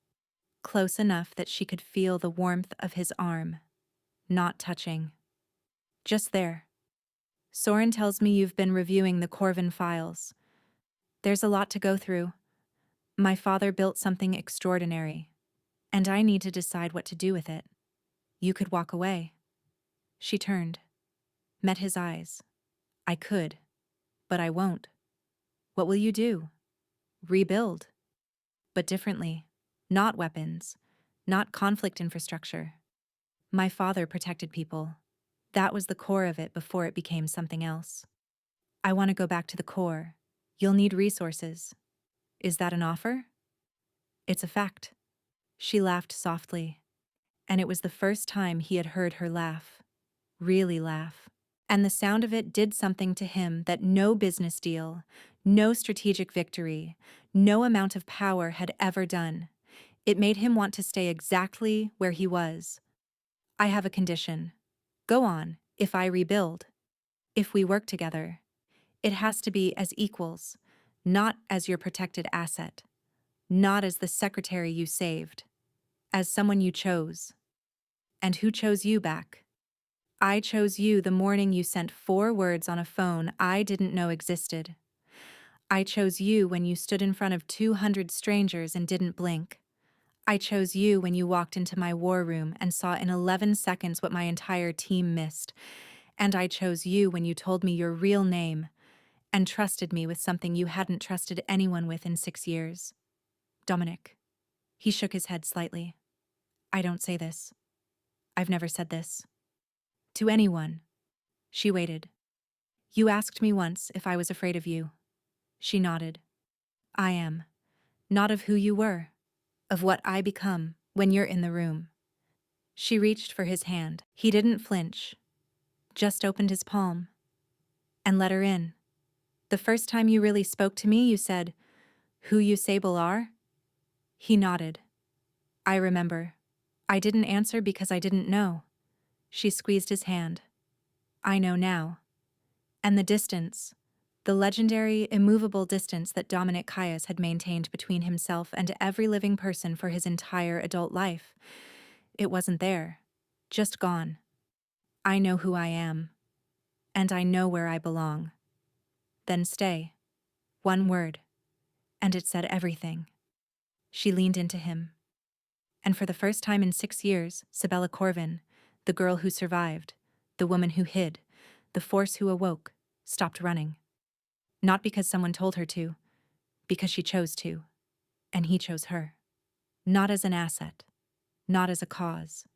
close enough that she could feel the warmth of his arm, not touching. Just there. Soren tells me you've been reviewing the Corvin files. There's a lot to go through. My father built something extraordinary, and I need to decide what to do with it. You could walk away. She turned, met his eyes. I could, but I won't. What will you do? Rebuild. But differently. Not weapons. Not conflict infrastructure. My father protected people. That was the core of it before it became something else. I want to go back to the core. You'll need resources. Is that an offer? It's a fact. She laughed softly, and it was the first time he had heard her laugh. Really laugh. And the sound of it did something to him that no business deal, no strategic victory, no amount of power had ever done. It made him want to stay exactly where he was. I have a condition. Go on, if I rebuild. If we work together. It has to be as equals, not as your protected asset, not as the secretary you saved, as someone you chose. And who chose you back? I chose you the morning you sent 4 words on a phone I didn't know existed. I chose you when you stood in front of 200 strangers and didn't blink. I chose you when you walked into my war room and saw in 11 seconds what my entire team missed. And I chose you when you told me your real name and trusted me with something you hadn't trusted anyone with in 6 years. Dominic. He shook his head slightly. I don't say this. I've never said this. To anyone. She waited. You asked me once if I was afraid of you. She nodded. I am. Not of who you were. Of what I become when you're in the room. She reached for his hand. He didn't flinch. Just opened his palm. And let her in. The first time you really spoke to me, you said, "Who you Sable are?" He nodded. I remember. I didn't answer because I didn't know. She squeezed his hand. I know now. And the distance, the legendary, immovable distance that Dominic Caius had maintained between himself and every living person for his entire adult life. It wasn't there. Just gone. I know who I am. And I know where I belong. Then stay. One word. And it said everything. She leaned into him. And for the first time in 6 years, Sabella Corvin, the girl who survived, the woman who hid, the force who awoke, stopped running. Not because someone told her to, because she chose to, and he chose her. Not as an asset, not as a cause,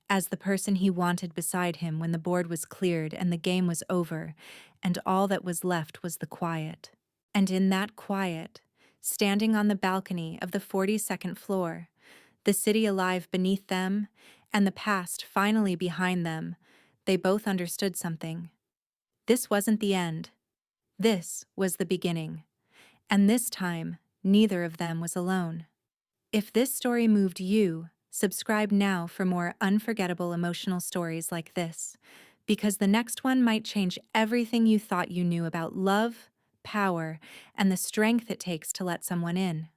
as the person he wanted beside him when the board was cleared and the game was over, and all that was left was the quiet. And in that quiet, standing on the balcony of the 42nd floor, the city alive beneath them, and the past finally behind them, they both understood something. This wasn't the end. This was the beginning. And this time, neither of them was alone. If this story moved you, subscribe now for more unforgettable emotional stories like this, because the next one might change everything you thought you knew about love, power, and the strength it takes to let someone in.